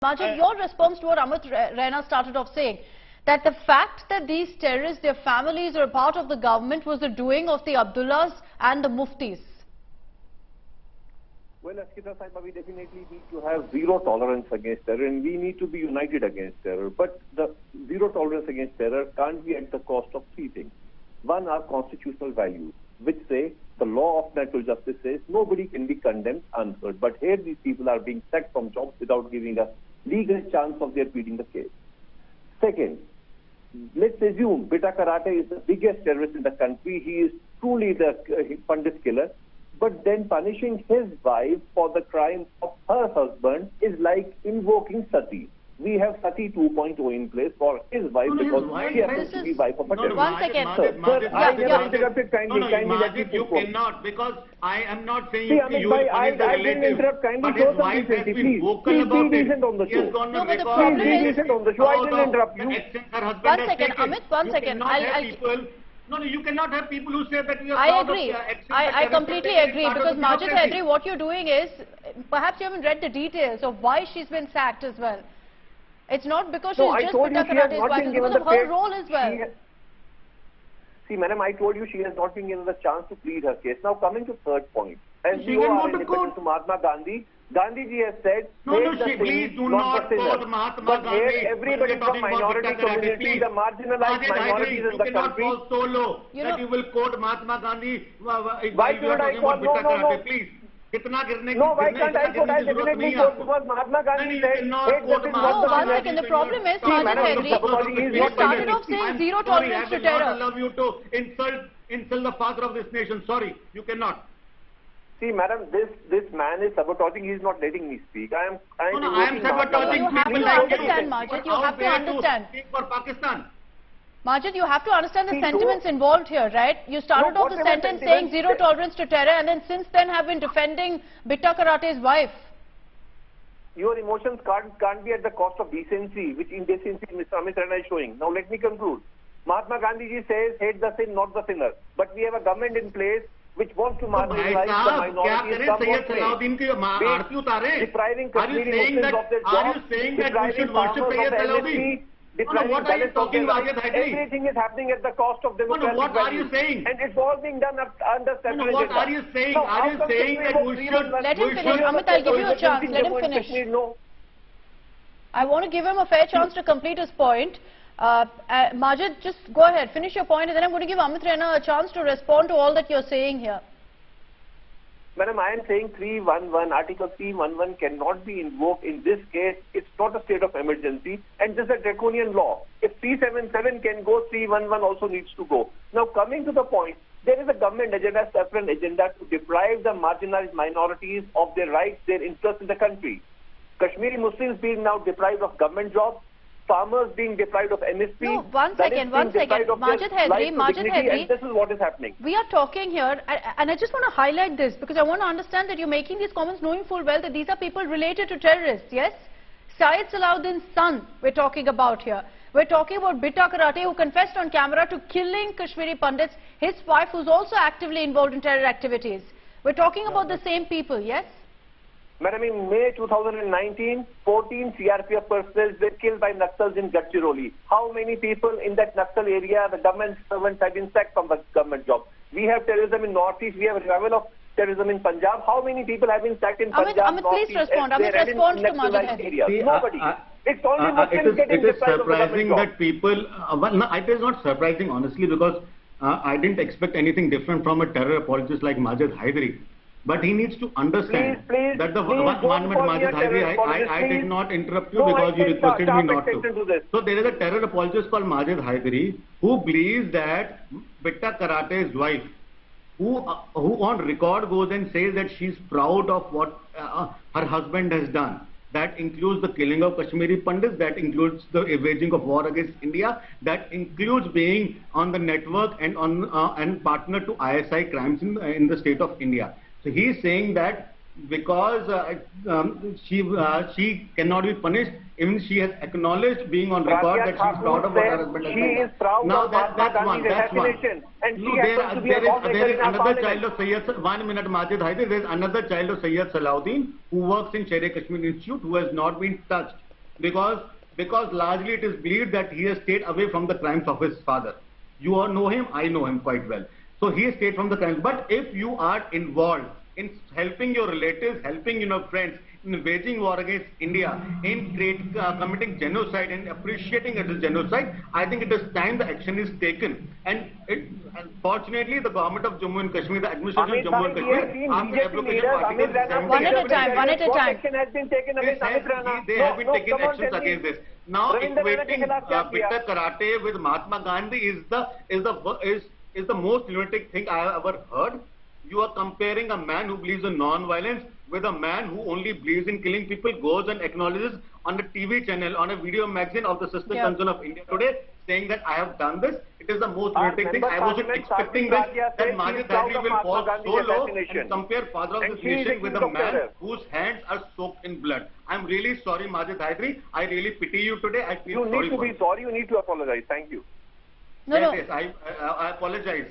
Majid, your response to what Amit Raina started off saying, that the fact that these terrorists, their families are a part of the government was the doing of the Abdullahs and the Muftis. Well, Askita Saiba, we definitely need to have zero tolerance against terror, and we need to be united against terror. But the zero tolerance against terror can't be at the cost of three things. One, our constitutional values, which say the law of natural justice says nobody can be condemned unheard. But here these people are being sacked from jobs without giving a legal chance of their pleading the case. Second, let's assume Bitta Karate is the biggest terrorist in the country. He is truly the pandit killer. But then punishing his wife for the crime of her husband is like invoking Sati. We have Sati 2.0 in place for his wife because she happens to be wife of a terrorist. One second. Sir, I never interrupted. Kindly let me you cannot, because I am not saying see, you Amit use bhai, I relative, didn't interrupt. Kindly but show his some wife has decency, been please. vocal Please about be it. decent on the He has show. gone No, on but the record. problem Please be is- decent on the show. I didn't interrupt you. Her husband One has second, taken. Amit, one You second. cannot have people. No, you cannot have people who say that you are I proud agree. of actions that I terrorists completely have taken agree, as part because of the Majid democracy. Hyderi, what you're doing is, perhaps you haven't read the details of why she's been sacked as well. It's not because she's No, I just told you Bitta she has Karate's not wife, been it's given because the of her fair- role as well. See, madam, I told you she has not been given the chance to plead her case. Now, coming to third point. As She you can are go to independent court. to Mahatma Gandhi, Gandhiji has said, No, hate no, the sin, please do not not the sinner. quote Mahatma But Gandhi. here, everybody When we are from talking about minority Bitta Karate, community, please. the marginalized Majid minorities Hyderi, in the you cannot country. fall so low You that know- you will quote Mahatma Gandhi while Why you are should I talking quote? about Bitta No, no, Karate. no. Please. कितना गिरने No, why गिरने- can't I इतना quote? गिरने I की जरूरत definitely नहीं है quote आपको. because Mahatma Gandhi you said, cannot hate the quote sin, No, not the one sinner. second. The problem is, See, Majid madam, Hyderi, Sabotaging is you not started permitted. off saying I'm zero sorry, tolerance I to will not terror. allow you to insult the father of this nation. Sorry, you cannot. See, madam, this man is sabotaging. He is not letting me speak. I am No, I am invoking Mahatma sabotaging You have people to like understand, you. Majid, you Out have to there understand. speak for Pakistan. Majid, you have to understand the See, sentiments so- involved here, right? You started No, off the whatever sentence saying sentiments- zero tolerance to terror, and then since then have been defending Bitta Karate's wife. Your emotions can't be at the cost of decency, which indecency Mr. Amit Raina is showing. Now let me conclude. Mahatma Gandhi says, hate the sin, not the sinner. But we have a government in place which wants to तो भाई marginalize the साहब क्या minorities. करें Some Syed won't say. Salauddin की आरती उतारें? Depriving Are you Kashmiri saying Muslims that of their are you jobs, saying that we depriving should worship farmers Sayyid of the Salahuddin? MSP, No, depriving what are you Dalits of talking, their Majid rights. Hyderi? Everything is happening at the cost of democratic what are you values. saying? And it's all being done under separate No, what agenda. are you saying? Now, Are how you come saying Kashmir that was we freedom should- was- Let him we finish. should- Amit, I'll give you a chance. Let him Jammu and finish. Kashmir, no. I want to give him a fair chance to complete his point. Majid, just go ahead, finish your point, and then I'm going to give Amit Raina a chance to respond to all that you're saying here. Madam, I am saying 311, Article 311 cannot be invoked in this case. It's not a state of emergency, and this is a draconian law. If 377 can go, 311 also needs to go. Now, coming to the point, there is a government agenda, separate agenda to deprive the marginalized minorities of their rights, their interests in the country. Kashmiri Muslims being now deprived of government jobs, farmers being deprived of MSP. No, one second. Majid Hyderi, and this is what is happening. We are talking here, and I just want to highlight this because I want to understand that you're making these comments knowing full well that these are people related to terrorists, yes? Syed Salahuddin's son we're talking about here. We're talking about Bitta Karate, who confessed on camera to killing Kashmiri pandits, his wife who's also actively involved in terror activities. We're talking about the same people, yes? Madam, in May 2019, 14 CRPF personnel were killed by Naxals in Gadchiroli. How many people in that Naxal area, the government servants, have been sacked from the government job? We have terrorism in Northeast. We have a revival of terrorism in Punjab. How many people have been sacked in Punjab? Amit, please Northeast, respond. Amit, and in respond to Naxalite Majid Hyderi. areas? See, Nobody. It's only Muslims getting it is deprived of the surprising government that people. Well, no, it is not surprising, honestly, because I didn't expect anything different from a terror apologist like Majid Hyderi. But he needs to understand Please, that the please one minute, Majid Hyderi, I did not interrupt you because you requested me not to. So there is a terror apologist called Majid Hyderi who believes that Bitta Karate's wife, who on record goes and says that she's proud of what her husband has done. That includes the killing of Kashmiri pandits, that includes the waging of war against India, that includes being on the network and and partner to ISI crimes in the state of India. So he is saying that because she cannot be punished, even she has acknowledged being on record that she is proud of what her husband has done. She is proud now of that's one. and No, she happens to be a lawmaker there is in our another parliament. child of Sayyid, 1 minute Majid Hyderi, there is another child of Sayyid Salahuddin who works in Sher-e-Kashmir Institute who has not been touched because largely it is believed that he has stayed away from the crimes of his father. You all know him, I know him quite well. So he has stayed from the crimes. But if you are involved in helping your relatives, helping your friends, in waging war against India, in committing genocide and appreciating it as genocide, I think it is time the action is taken. And fortunately, the government of Jammu and Kashmir, the administration of Jammu and Kashmir, after application of Article one at a time. What action has been taken against Amit Rana? They have been taking actions against this. Now, equating Bitta Karate with Mahatma Gandhi is the most lunatic thing I have ever heard. You are comparing a man who believes in non-violence with a man who only believes in killing people, goes and acknowledges on a TV channel, on a video magazine of the Sister Concern of India Today, saying that I have done this. It is the most lunatic thing. I wasn't expecting this, that Majid Hyderi will fall so low and compare father of this nation with a man whose hands are soaked in blood. I'm really sorry, Majid Hyderi. I really pity you today. I feel sorry for you. You need to be sorry. You need to apologize. Thank you. No, yes, I apologize.